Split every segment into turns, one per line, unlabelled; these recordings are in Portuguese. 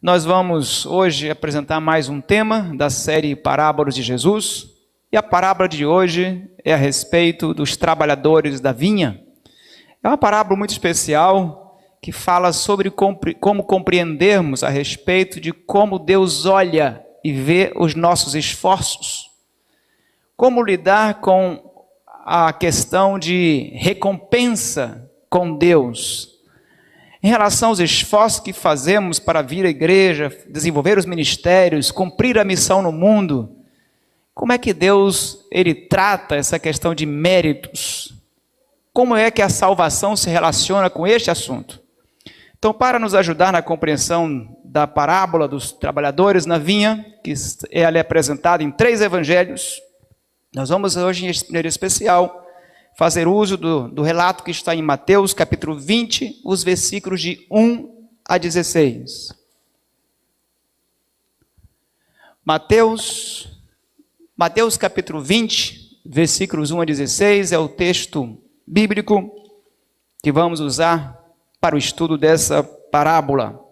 Nós vamos hoje apresentar mais um tema da série Parábolas de Jesus. E a parábola de hoje é a respeito dos trabalhadores da vinha. É uma parábola muito especial que fala sobre como compreendermos a respeito de como Deus olha e vê os nossos esforços. Como lidar com a questão de recompensa com Deus. Em relação aos esforços que fazemos para vir à igreja, desenvolver os ministérios, cumprir a missão no mundo, como é que Deus ele trata essa questão de méritos? Como é que a salvação se relaciona com este assunto? Então, para nos ajudar na compreensão da parábola dos trabalhadores na vinha, que ela é apresentada em 3 evangelhos, nós vamos hoje, em maneira especial, fazer uso do relato que está em Mateus, capítulo 20, os versículos de 1 a 16. Mateus capítulo 20, versículos 1 a 16, é o texto bíblico que vamos usar para o estudo dessa parábola.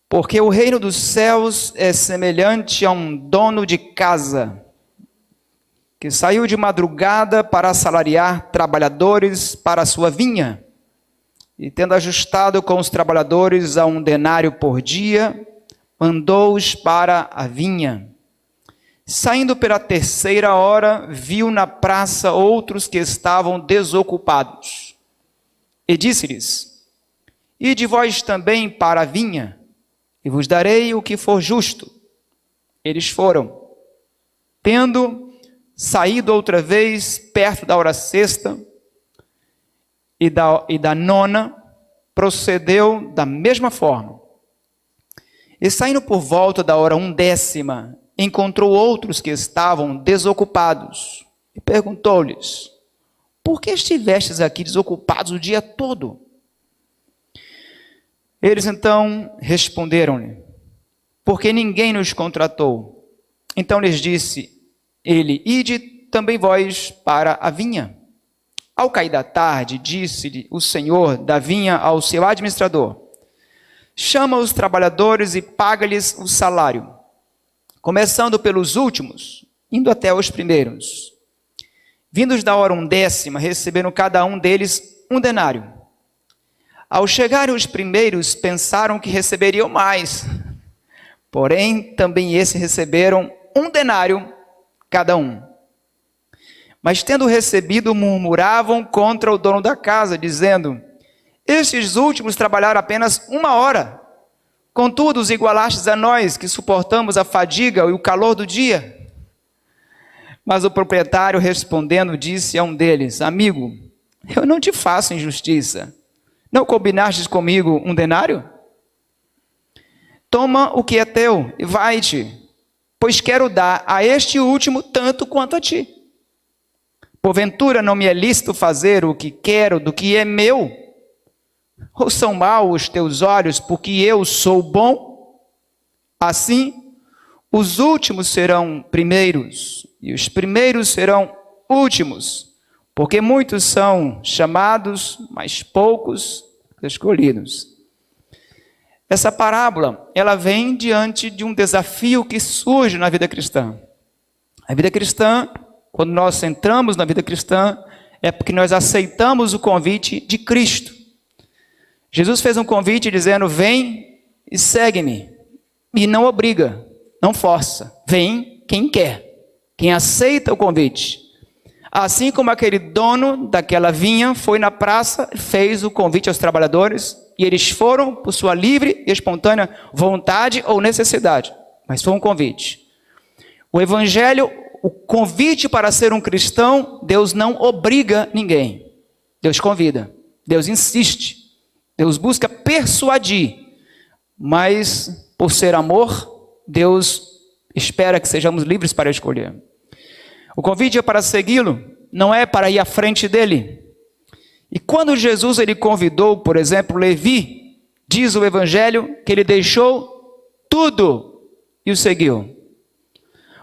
Porque o reino dos céus é semelhante a um dono de casa, que saiu de madrugada para assalariar trabalhadores para a sua vinha, e tendo ajustado com os trabalhadores a 1 denário por dia, mandou-os para a vinha. Saindo pela 3ª hora, viu na praça outros que estavam desocupados, e disse-lhes: Ide vós também para a vinha, e vos darei o que for justo. Eles foram. Tendo saído outra vez, perto da hora 6ª e da 9ª, procedeu da mesma forma. E saindo por volta da hora undécima, encontrou outros que estavam desocupados, e perguntou-lhes: Por que estivestes aqui desocupados o dia todo? Eles então responderam-lhe: Porque ninguém nos contratou. Então lhes disse ele: Ide também vós para a vinha. Ao cair da tarde, disse-lhe o senhor da vinha ao seu administrador: Chama os trabalhadores e paga-lhes o salário, começando pelos últimos, indo até os primeiros. Vindos da hora undécima, receberam cada um deles 1 denário. Ao chegarem os primeiros, pensaram que receberiam mais. Porém, também esses receberam 1 denário cada um. Mas tendo recebido, murmuravam contra o dono da casa, dizendo: Estes últimos trabalharam apenas 1 hora. Contudo, os igualastes a nós, que suportamos a fadiga e o calor do dia. Mas o proprietário, respondendo, disse a um deles: Amigo, eu não te faço injustiça. Não combinastes comigo 1 denário? Toma o que é teu e vai-te, pois quero dar a este último tanto quanto a ti. Porventura não me é lícito fazer o que quero do que é meu? Ou são maus os teus olhos, porque eu sou bom? Assim, os últimos serão primeiros, e os primeiros serão últimos, porque muitos são chamados, mas poucos escolhidos. Essa parábola, ela vem diante de um desafio que surge na vida cristã. A vida cristã, quando nós entramos na vida cristã, é porque nós aceitamos o convite de Cristo. Jesus fez um convite dizendo: Vem e segue-me. E não obriga, não força. Vem quem quer, quem aceita o convite. Assim como aquele dono daquela vinha foi na praça, fez o convite aos trabalhadores, e eles foram por sua livre e espontânea vontade ou necessidade, mas foi um convite. O evangelho, o convite para ser um cristão, Deus não obriga ninguém. Deus convida, Deus insiste, Deus busca persuadir, mas por ser amor, Deus espera que sejamos livres para escolher. O convite é para segui-lo, não é para ir à frente dele. E quando Jesus ele convidou, por exemplo, Levi, diz o evangelho que ele deixou tudo e o seguiu.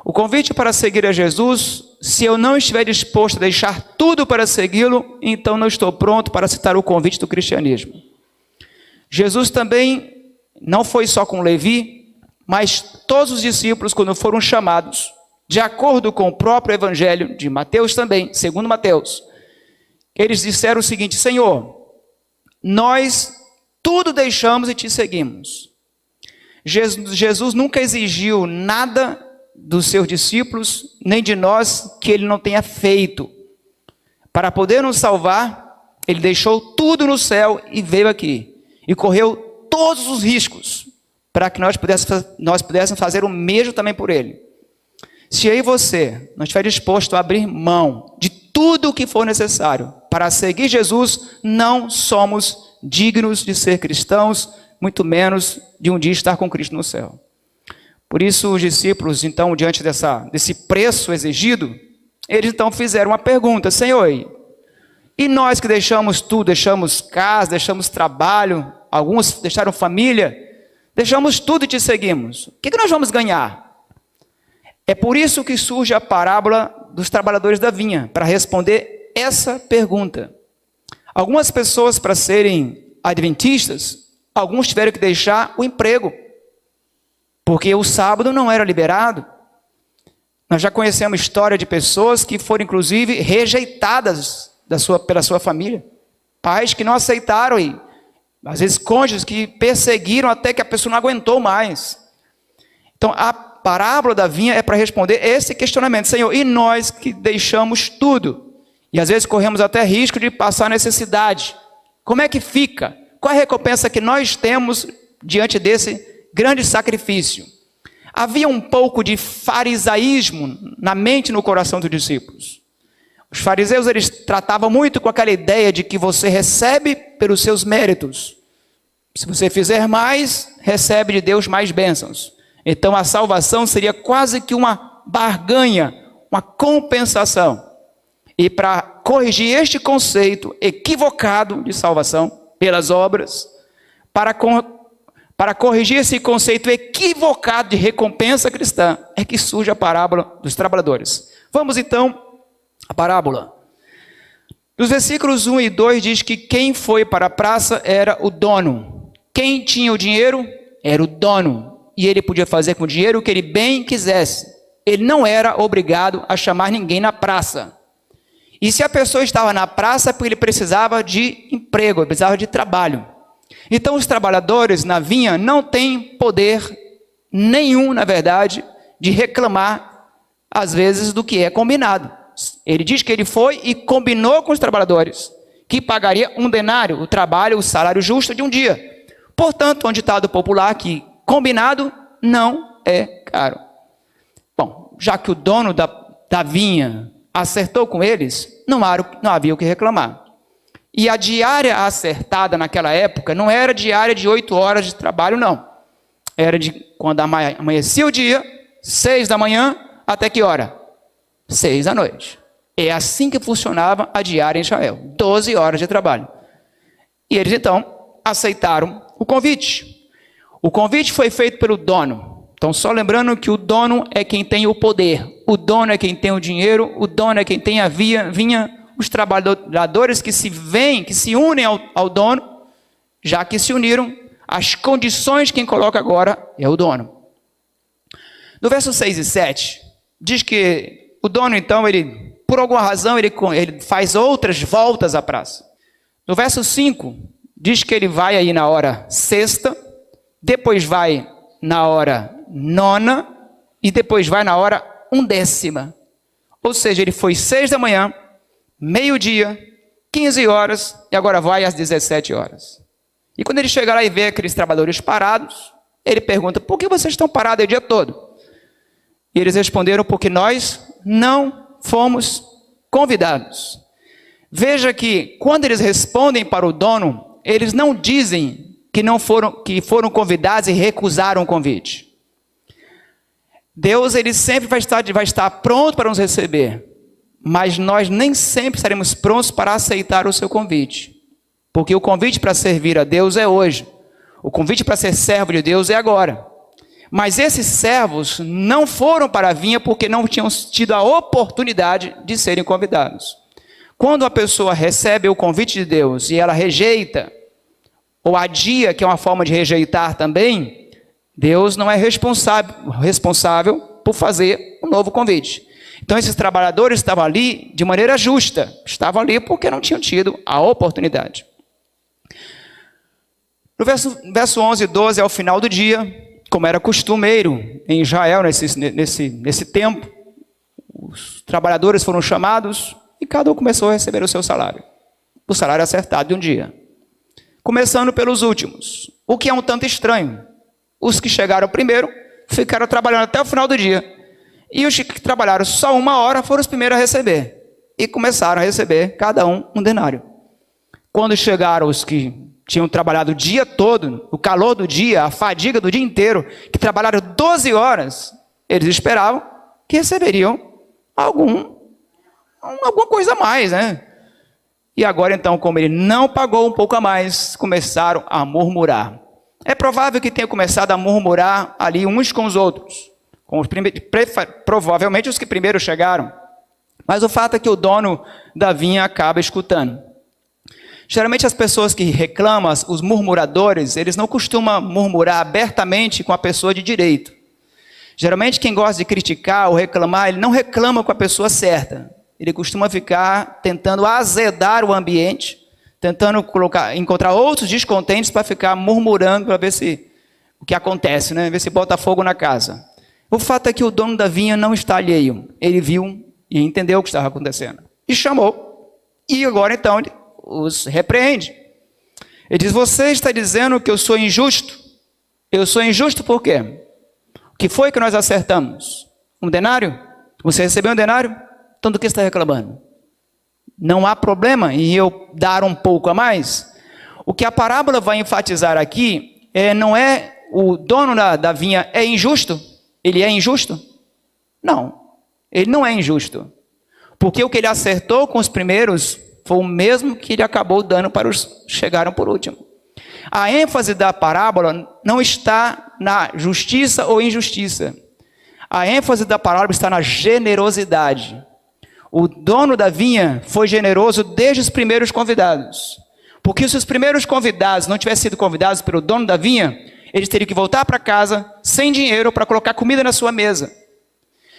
O convite para seguir a Jesus, se eu não estiver disposto a deixar tudo para segui-lo, então não estou pronto para aceitar o convite do cristianismo. Jesus também não foi só com Levi, mas todos os discípulos, quando foram chamados, de acordo com o próprio evangelho de Mateus também, segundo Mateus, eles disseram o seguinte: Senhor, nós tudo deixamos e te seguimos. Jesus nunca exigiu nada dos seus discípulos, nem de nós, que ele não tenha feito. Para poder nos salvar, ele deixou tudo no céu e veio aqui. E correu todos os riscos, para que nós pudéssemos fazer o mesmo também por ele. Se eu e você não estiver disposto a abrir mão de tudo o que for necessário para seguir Jesus, não somos dignos de ser cristãos, muito menos de um dia estar com Cristo no céu. Por isso os discípulos, então, diante desse preço exigido, eles então fizeram uma pergunta: Senhor, e nós que deixamos tudo, deixamos casa, deixamos trabalho, alguns deixaram família, deixamos tudo e te seguimos, o que nós vamos ganhar? É por isso que surge a parábola dos trabalhadores da vinha, para responder essa pergunta. Algumas pessoas, para serem adventistas, alguns tiveram que deixar o emprego, porque o sábado não era liberado. Nós já conhecemos história de pessoas que foram, inclusive, rejeitadas pela sua família. Pais que não aceitaram e, às vezes, cônjuges que perseguiram até que a pessoa não aguentou mais. Então, a parábola da vinha é para responder esse questionamento: Senhor, e nós que deixamos tudo? E, às vezes, corremos até risco de passar necessidade. Como é que fica? Qual a recompensa que nós temos diante desse grande sacrifício? Havia um pouco de farisaísmo na mente e no coração dos discípulos. Os fariseus, eles tratavam muito com aquela ideia de que você recebe pelos seus méritos. Se você fizer mais, recebe de Deus mais bênçãos. Então a salvação seria quase que uma barganha, uma compensação. E para corrigir este conceito equivocado de salvação pelas obras, para corrigir esse conceito equivocado de recompensa cristã, é que surge a parábola dos trabalhadores. Vamos então à parábola. Nos versículos 1 e 2 diz que quem foi para a praça era o dono. Quem tinha o dinheiro era o dono. E ele podia fazer com o dinheiro o que ele bem quisesse. Ele não era obrigado a chamar ninguém na praça. E se a pessoa estava na praça, é porque ele precisava de emprego, ele precisava de trabalho. Então os trabalhadores na vinha não têm poder nenhum, na verdade, de reclamar, às vezes, do que é combinado. Ele diz que ele foi e combinou com os trabalhadores que pagaria um denário, o trabalho, o salário justo de um dia. Portanto, um ditado popular que combinado não é caro. Bom, já que o dono da vinha acertou com eles, não havia o que reclamar. E a diária acertada naquela época não era diária de 8 horas de trabalho, não. Era de quando amanhecia o dia, 6 da manhã, até que hora? 6 da noite. É assim que funcionava a diária em Israel, 12 horas de trabalho. E eles então aceitaram o convite. O convite foi feito pelo dono. Então, só lembrando que o dono é quem tem o poder, o dono é quem tem o dinheiro, o dono é quem tem a vinha. Os trabalhadores que se unem ao dono, já que se uniram, as condições quem coloca agora é o dono. No verso 6 e 7, diz que o dono, então, por alguma razão, ele faz outras voltas à praça. No verso 5, diz que ele vai aí na hora sexta, depois vai na hora nona e depois vai na hora 1/10. Ou seja, ele foi 6 da manhã, meio-dia, 15 horas e agora vai às 17 horas. E quando ele chega lá e vê aqueles trabalhadores parados, ele pergunta: por que vocês estão parados o dia todo? E eles responderam: porque nós não fomos convidados. Veja que quando eles respondem para o dono, eles não dizem que foram convidados e recusaram o convite. Deus, ele sempre vai estar pronto para nos receber, mas nós nem sempre estaremos prontos para aceitar o seu convite, porque o convite para servir a Deus é hoje, o convite para ser servo de Deus é agora. Mas esses servos não foram para a vinha porque não tinham tido a oportunidade de serem convidados. Quando a pessoa recebe o convite de Deus e ela rejeita, ou adia, que é uma forma de rejeitar também, Deus não é responsável por fazer um novo convite. Então esses trabalhadores estavam ali de maneira justa, estavam ali porque não tinham tido a oportunidade. No verso 11 e 12 é o final do dia, como era costumeiro em Israel nesse tempo. Os trabalhadores foram chamados e cada um começou a receber o seu salário. O salário acertado de um dia. Começando pelos últimos, o que é um tanto estranho. Os que chegaram primeiro ficaram trabalhando até o final do dia. E os que trabalharam só 1 hora foram os primeiros a receber. E começaram a receber cada um denário. Quando chegaram os que tinham trabalhado o dia todo, o calor do dia, a fadiga do dia inteiro, que trabalharam 12 horas, eles esperavam que receberiam alguma coisa a mais, né? E agora então, como ele não pagou um pouco a mais, começaram a murmurar. É provável que tenha começado a murmurar ali uns com os outros, provavelmente os que primeiro chegaram. Mas o fato é que o dono da vinha acaba escutando. Geralmente as pessoas que reclamam, os murmuradores, eles não costumam murmurar abertamente com a pessoa de direito. Geralmente quem gosta de criticar ou reclamar, ele não reclama com a pessoa certa. Ele costuma ficar tentando azedar o ambiente, tentando encontrar outros descontentes para ficar murmurando para ver o que acontece, né? Ver se bota fogo na casa. O fato é que o dono da vinha não está alheio. Ele viu e entendeu o que estava acontecendo. E chamou. E agora então ele os repreende. Ele diz: você está dizendo que eu sou injusto? Eu sou injusto por quê? O que foi que nós acertamos? Um denário? Você recebeu um denário? Então do que está reclamando? Não há problema em eu dar um pouco a mais? O que a parábola vai enfatizar aqui não é o dono da vinha é injusto? Ele é injusto? Não, ele não é injusto. Porque o que ele acertou com os primeiros foi o mesmo que ele acabou dando para os que chegaram por último. A ênfase da parábola não está na justiça ou injustiça. A ênfase da parábola está na generosidade. O dono da vinha foi generoso desde os primeiros convidados. Porque se os primeiros convidados não tivessem sido convidados pelo dono da vinha, eles teriam que voltar para casa sem dinheiro para colocar comida na sua mesa.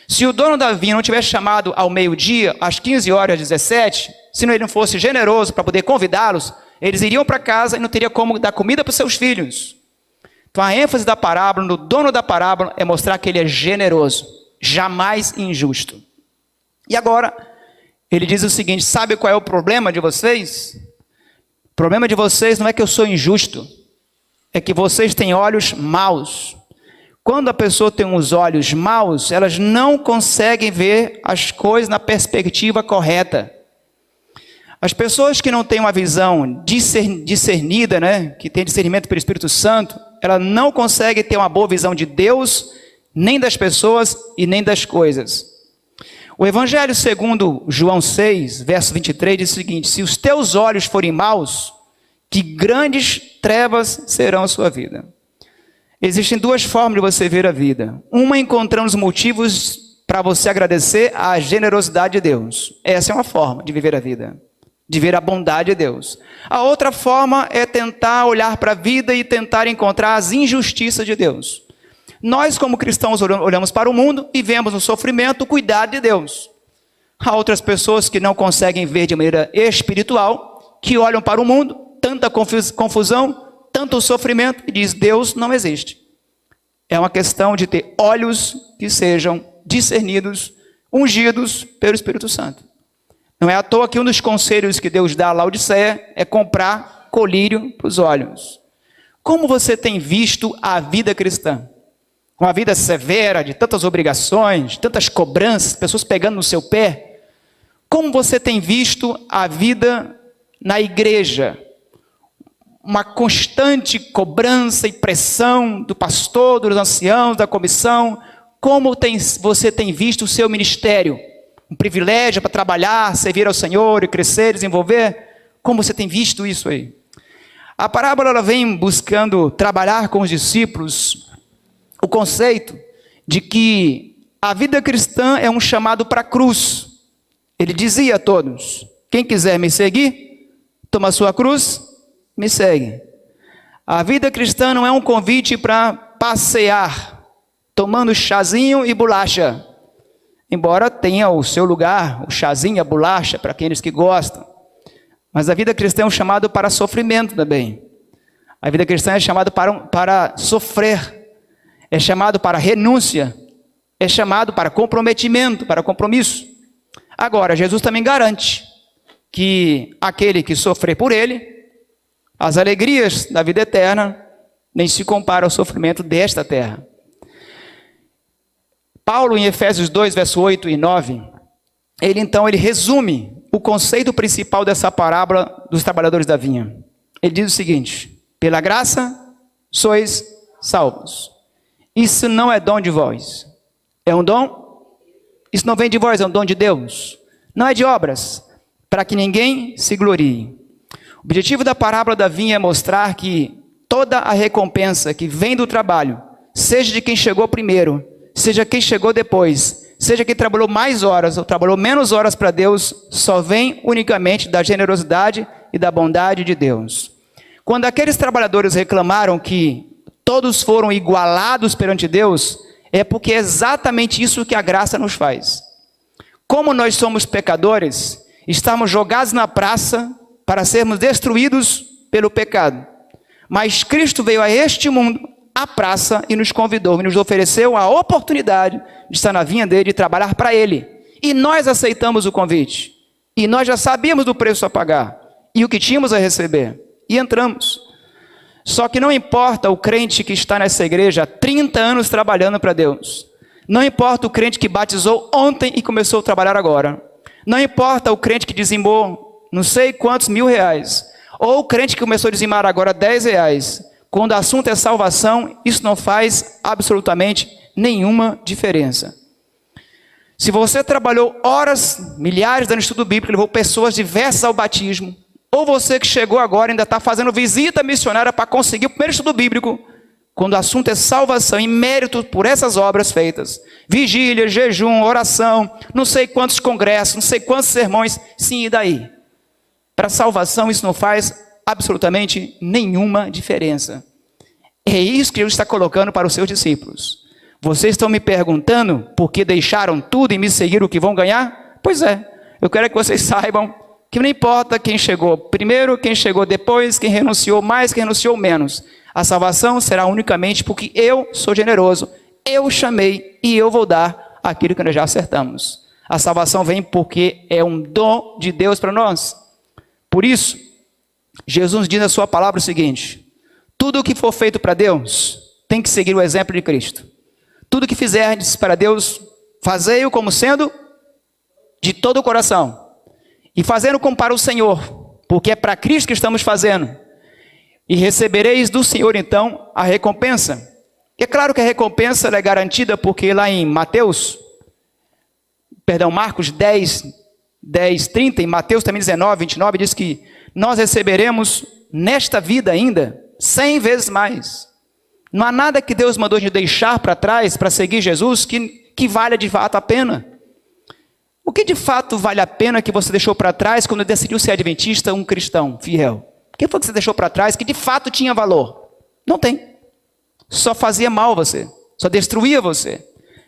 Se o dono da vinha não tivesse chamado ao meio-dia, às 15 horas, às 17, se ele não fosse generoso para poder convidá-los, eles iriam para casa e não teria como dar comida para os seus filhos. Então a ênfase da parábola, no dono da parábola, é mostrar que ele é generoso, jamais injusto. E agora, ele diz o seguinte: sabe qual é o problema de vocês? O problema de vocês não é que eu sou injusto, é que vocês têm olhos maus. Quando a pessoa tem os olhos maus, elas não conseguem ver as coisas na perspectiva correta. As pessoas que não têm uma visão discernida, né, que tem discernimento pelo Espírito Santo, ela não consegue ter uma boa visão de Deus, nem das pessoas e nem das coisas. O Evangelho segundo João 6, verso 23, diz o seguinte: se os teus olhos forem maus, que grandes trevas serão a sua vida. Existem duas formas de você ver a vida. Uma, encontrando os motivos para você agradecer a generosidade de Deus. Essa é uma forma de viver a vida, de ver a bondade de Deus. A outra forma é tentar olhar para a vida e tentar encontrar as injustiças de Deus. Nós, como cristãos, olhamos para o mundo e vemos no sofrimento o cuidado de Deus. Há outras pessoas que não conseguem ver de maneira espiritual, que olham para o mundo, tanta confusão, tanto sofrimento, e diz: Deus não existe. É uma questão de ter olhos que sejam discernidos, ungidos pelo Espírito Santo. Não é à toa que um dos conselhos que Deus dá a Laodiceia é comprar colírio para os olhos. Como você tem visto a vida cristã? Uma vida severa, de tantas obrigações, tantas cobranças, pessoas pegando no seu pé. Como você tem visto a vida na igreja? Uma constante cobrança e pressão do pastor, dos anciãos, da comissão. Como você tem visto o seu ministério? Um privilégio para trabalhar, servir ao Senhor e crescer, desenvolver? Como você tem visto isso aí? A parábola ela vem buscando trabalhar com os discípulos o conceito de que a vida cristã é um chamado para a cruz. Ele dizia a todos: quem quiser me seguir, toma a sua cruz, me segue. A vida cristã não é um convite para passear, tomando chazinho e bolacha. Embora tenha o seu lugar, o chazinho e a bolacha, para aqueles que gostam. Mas a vida cristã é um chamado para sofrimento também. A vida cristã é chamado para sofrer. É chamado para renúncia. É chamado para comprometimento, para compromisso. Agora, Jesus também garante que aquele que sofrer por ele, as alegrias da vida eterna nem se compara ao sofrimento desta terra. Paulo, em Efésios 2, verso 8 e 9, ele resume o conceito principal dessa parábola dos trabalhadores da vinha. Ele diz o seguinte: pela graça sois salvos. Isso não é dom de vós. É um dom? Isso não vem de vós, é um dom de Deus. Não é de obras, para que ninguém se glorie. O objetivo da parábola da vinha é mostrar que toda a recompensa que vem do trabalho, seja de quem chegou primeiro, seja quem chegou depois, seja quem trabalhou mais horas ou trabalhou menos horas para Deus, só vem unicamente da generosidade e da bondade de Deus. Quando aqueles trabalhadores reclamaram que todos foram igualados perante Deus, é porque é exatamente isso que a graça nos faz. Como nós somos pecadores, estamos jogados na praça para sermos destruídos pelo pecado. Mas Cristo veio a este mundo, à praça, e nos convidou, e nos ofereceu a oportunidade de estar na vinha dele e trabalhar para ele. E nós aceitamos o convite. E nós já sabíamos do preço a pagar e o que tínhamos a receber. E entramos. Só que não importa o crente que está nessa igreja há 30 anos trabalhando para Deus. Não importa o crente que batizou ontem e começou a trabalhar agora. Não importa o crente que dizimou não sei quantos R$1.000. Ou o crente que começou a dizimar agora R$10. Quando o assunto é salvação, isso não faz absolutamente nenhuma diferença. Se você trabalhou horas, milhares de anos de estudo bíblico, levou pessoas diversas ao batismo, ou você que chegou agora ainda está fazendo visita missionária para conseguir o primeiro estudo bíblico, quando o assunto é salvação e mérito por essas obras feitas, vigília, jejum, oração, não sei quantos congressos, não sei quantos sermões, sim, e daí? Para salvação isso não faz absolutamente nenhuma diferença. É isso que Jesus está colocando para os seus discípulos. Vocês estão me perguntando por que deixaram tudo e me seguiram o que vão ganhar? Pois é, eu quero que vocês saibam que não importa quem chegou primeiro, quem chegou depois, quem renunciou mais, quem renunciou menos. A salvação será unicamente porque eu sou generoso, eu chamei e eu vou dar aquilo que nós já acertamos. A salvação vem porque é um dom de Deus para nós. Por isso, Jesus diz na sua palavra o seguinte: tudo o que for feito para Deus tem que seguir o exemplo de Cristo. Tudo que fizerdes para Deus, fazei-o como sendo de todo o coração. E fazendo como para o Senhor, porque é para Cristo que estamos fazendo. E recebereis do Senhor então a recompensa. E é claro que a recompensa é garantida porque lá em Marcos 10, 30, em Mateus também 19, 29, diz que nós receberemos nesta vida ainda 100 vezes mais. Não há nada que Deus mandou de deixar para trás para seguir Jesus que valha de fato a pena. O que de fato vale a pena que você deixou para trás quando decidiu ser adventista, um cristão fiel? O que foi que você deixou para trás que de fato tinha valor? Não tem. Só fazia mal você, só destruía você.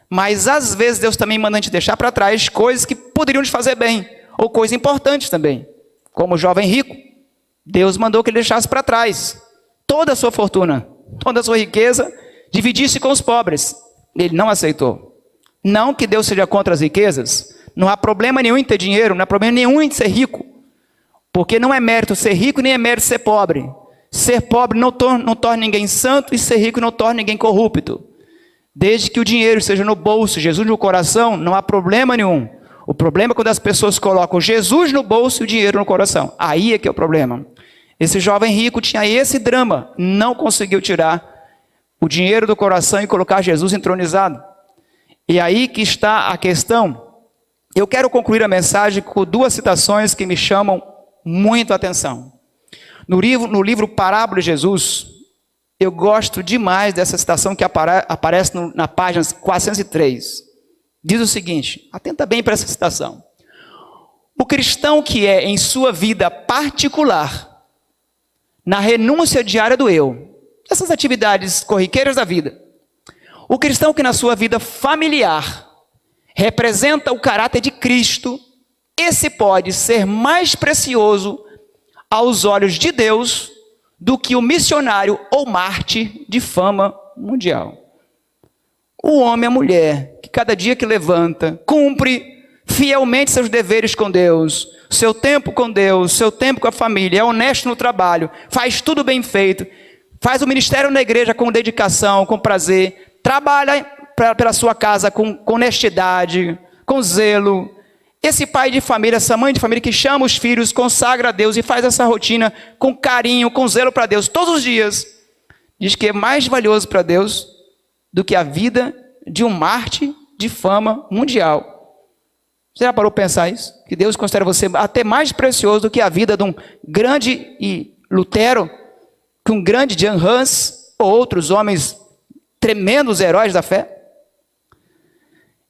Mas às vezes Deus também manda a gente deixar para trás coisas que poderiam te fazer bem, ou coisas importantes também. Como o jovem rico, Deus mandou que ele deixasse para trás toda a sua fortuna, toda a sua riqueza, dividisse com os pobres. Ele não aceitou. Não que Deus seja contra as riquezas, não há problema nenhum em ter dinheiro, não há problema nenhum em ser rico, porque não é mérito ser rico, nem é mérito ser pobre. Ser pobre não torna ninguém santo e ser rico não torna ninguém corrupto. Desde que o dinheiro esteja no bolso, Jesus no coração, não há problema nenhum. O problema é quando as pessoas colocam Jesus no bolso e o dinheiro no coração. Aí é que é o problema. Esse jovem rico tinha esse drama, não conseguiu tirar o dinheiro do coração e colocar Jesus entronizado. E aí que está a questão. Eu quero concluir a mensagem com duas citações que me chamam muito a atenção. No livro Parábola de Jesus, eu gosto demais dessa citação que aparece na página 403. Diz o seguinte, atenta bem para essa citação. O cristão que é em sua vida particular, na renúncia diária do eu, essas atividades corriqueiras da vida. O cristão que na sua vida familiar representa o caráter de Cristo, esse pode ser mais precioso aos olhos de Deus do que o missionário ou mártir de fama mundial. O homem e a mulher, que cada dia que levanta, cumpre fielmente seus deveres com Deus, seu tempo com Deus, seu tempo com a família, é honesto no trabalho, faz tudo bem feito, faz o ministério na igreja com dedicação, com prazer, trabalha pela sua casa com honestidade, com zelo. Esse pai de família, essa mãe de família que chama os filhos, consagra a Deus e faz essa rotina com carinho, com zelo para Deus todos os dias, diz que é mais valioso para Deus do que a vida de um mártir de fama mundial. Você já parou para pensar isso? Que Deus considera você até mais precioso do que a vida de um grande Lutero, que um grande Jan Hus, ou outros homens tremendos heróis da fé?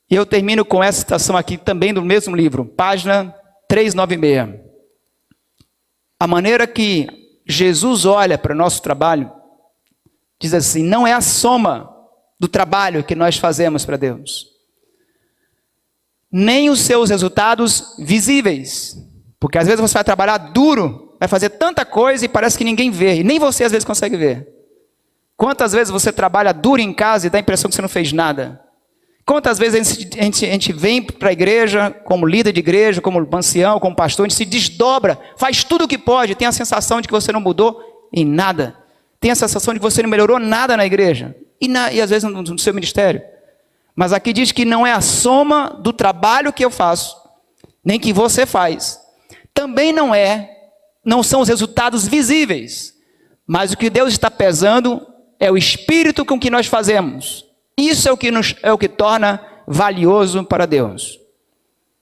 E eu termino com essa citação aqui também do mesmo livro, página 396. A maneira que Jesus olha para o nosso trabalho, diz assim, não é a soma do trabalho que nós fazemos para Deus, nem os seus resultados visíveis, porque às vezes você vai trabalhar duro, vai fazer tanta coisa e parece que ninguém vê, e nem você às vezes consegue ver. Quantas vezes você trabalha duro em casa e dá a impressão que você não fez nada? Quantas vezes a gente vem para a igreja, como líder de igreja, como ancião, como pastor, a gente se desdobra, faz tudo o que pode, tem a sensação de que você não mudou em nada, tem a sensação de que você não melhorou nada na igreja, e às vezes no seu ministério. Mas aqui diz que não é a soma do trabalho que eu faço, nem que você faz. Também não são os resultados visíveis, mas o que Deus está pesando é o espírito com que nós fazemos. Isso é o que torna valioso para Deus.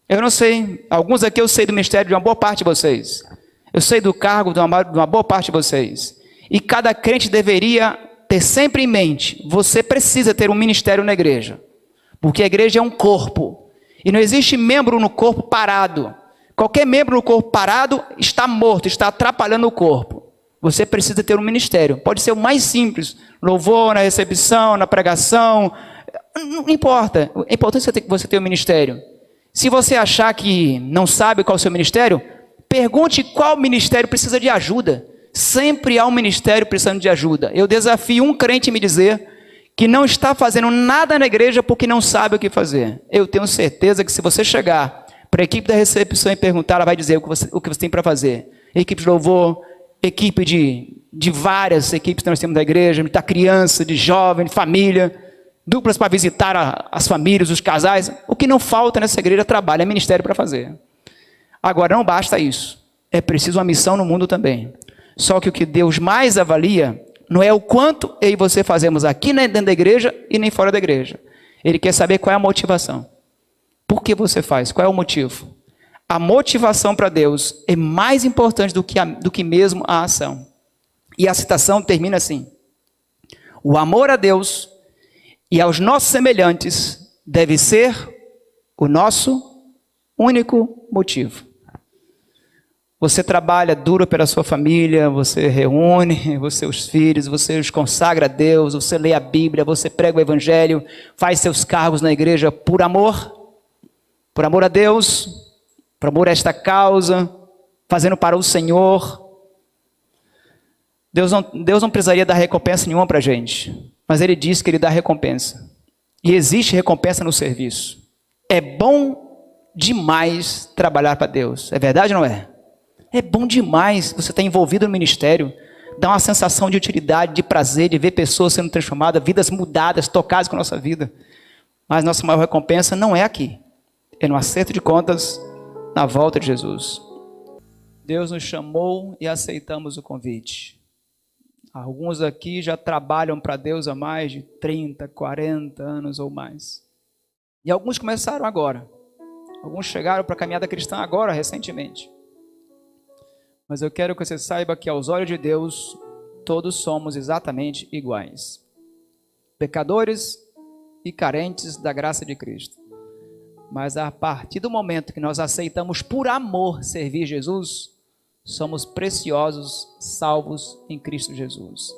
Eu não sei, alguns aqui eu sei do ministério de uma boa parte de vocês. Eu sei do cargo de uma boa parte de vocês. E cada crente deveria ter sempre em mente, você precisa ter um ministério na igreja. Porque a igreja é um corpo. E não existe membro no corpo parado. Qualquer membro no corpo parado está morto, está atrapalhando o corpo. Você precisa ter um ministério. Pode ser o mais simples. Louvor, na recepção, na pregação. Não importa. É importante você ter um ministério. Se você achar que não sabe qual é o seu ministério, pergunte qual ministério precisa de ajuda. Sempre há um ministério precisando de ajuda. Eu desafio um crente a me dizer que não está fazendo nada na igreja porque não sabe o que fazer. Eu tenho certeza que se você chegar para a equipe da recepção e perguntar, ela vai dizer o que você tem para fazer. Equipe de louvor, equipe de várias equipes que nós temos da igreja, da criança, de jovem, de família, duplas para visitar as famílias, os casais. O que não falta nessa igreja é trabalho, é ministério para fazer. Agora, não basta isso. É preciso uma missão no mundo também. Só que o que Deus mais avalia não é o quanto eu e você fazemos aqui dentro da igreja e nem fora da igreja. Ele quer saber qual é a motivação. Por que você faz? Qual é o motivo? A motivação para Deus é mais importante do que mesmo a ação. E a citação termina assim: o amor a Deus e aos nossos semelhantes deve ser o nosso único motivo. Você trabalha duro pela sua família, você reúne seus filhos, você os consagra a Deus, você lê a Bíblia, você prega o Evangelho, faz seus cargos na igreja por amor a Deus, por amor a esta causa, fazendo para o Senhor. Deus não precisaria dar recompensa nenhuma para a gente, mas Ele diz que Ele dá recompensa. E existe recompensa no serviço. É bom demais trabalhar para Deus, é verdade ou não é? É bom demais você estar envolvido no ministério. Dá uma sensação de utilidade, de prazer, de ver pessoas sendo transformadas, vidas mudadas, tocadas com a nossa vida. Mas nossa maior recompensa não é aqui. É no acerto de contas, na volta de Jesus. Deus nos chamou e aceitamos o convite. Alguns aqui já trabalham para Deus há mais de 30, 40 anos ou mais. E alguns começaram agora. Alguns chegaram para a caminhada cristã agora, recentemente. Mas eu quero que você saiba que aos olhos de Deus, todos somos exatamente iguais. Pecadores e carentes da graça de Cristo. Mas a partir do momento que nós aceitamos por amor servir Jesus, somos preciosos, salvos em Cristo Jesus.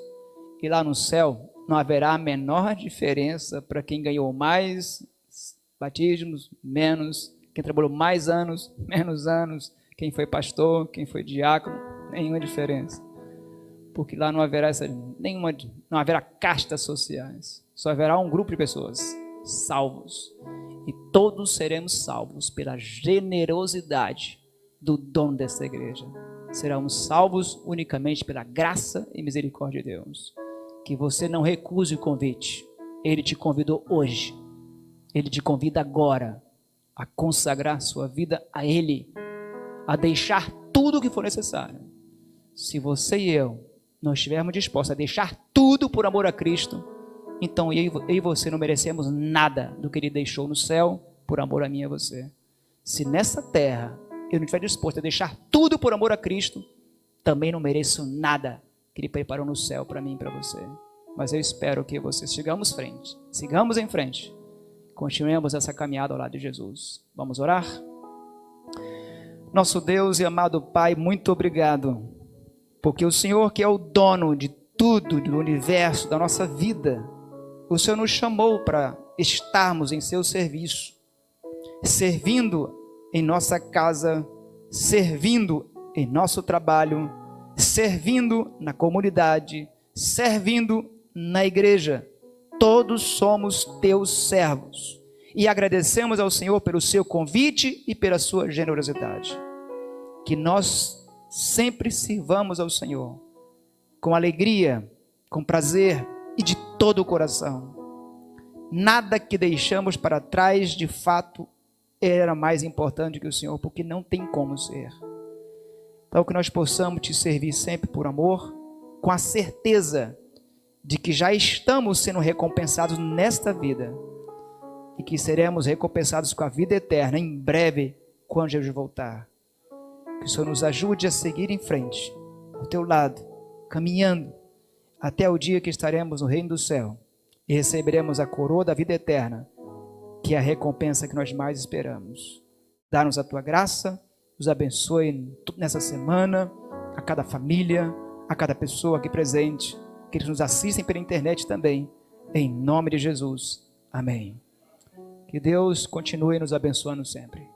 E lá no céu não haverá a menor diferença para quem ganhou mais batismos, menos, quem trabalhou mais anos, menos anos, quem foi pastor, quem foi diácono, nenhuma diferença. Porque lá não haverá não haverá castas sociais, só haverá um grupo de pessoas salvos. E todos seremos salvos pela generosidade do dono dessa igreja. Seremos salvos unicamente pela graça e misericórdia de Deus. Que você não recuse o convite. Ele te convidou hoje. Ele te convida agora a consagrar sua vida a Ele, a deixar tudo o que for necessário. Se você e eu não estivermos dispostos a deixar tudo por amor a Cristo, então eu e você não merecemos nada do que Ele deixou no céu por amor a mim e a você. Se nessa terra eu não estiver disposto a deixar tudo por amor a Cristo, também não mereço nada que Ele preparou no céu para mim e para você. Mas eu espero que vocês sigamos em frente, continuemos essa caminhada ao lado de Jesus. Vamos orar? Nosso Deus e amado Pai, muito obrigado, porque o Senhor, que é o dono de tudo, do universo, da nossa vida, o Senhor nos chamou para estarmos em seu serviço, servindo em nossa casa, servindo em nosso trabalho, servindo na comunidade, servindo na igreja. Todos somos teus servos e agradecemos ao Senhor pelo seu convite e pela sua generosidade. Que nós sempre sirvamos ao Senhor com alegria, com prazer e de todo o coração. Nada que deixamos para trás de fato era mais importante que o Senhor, porque não tem como ser. Então que nós possamos te servir sempre por amor, com a certeza de que já estamos sendo recompensados nesta vida e que seremos recompensados com a vida eterna em breve, quando Jesus voltar. Que o Senhor nos ajude a seguir em frente, ao teu lado, caminhando até o dia que estaremos no reino do céu e receberemos a coroa da vida eterna, que é a recompensa que nós mais esperamos. Dá-nos a tua graça, nos abençoe nessa semana, a cada família, a cada pessoa aqui presente, que eles nos assistem pela internet também, em nome de Jesus. Amém. Que Deus continue nos abençoando sempre.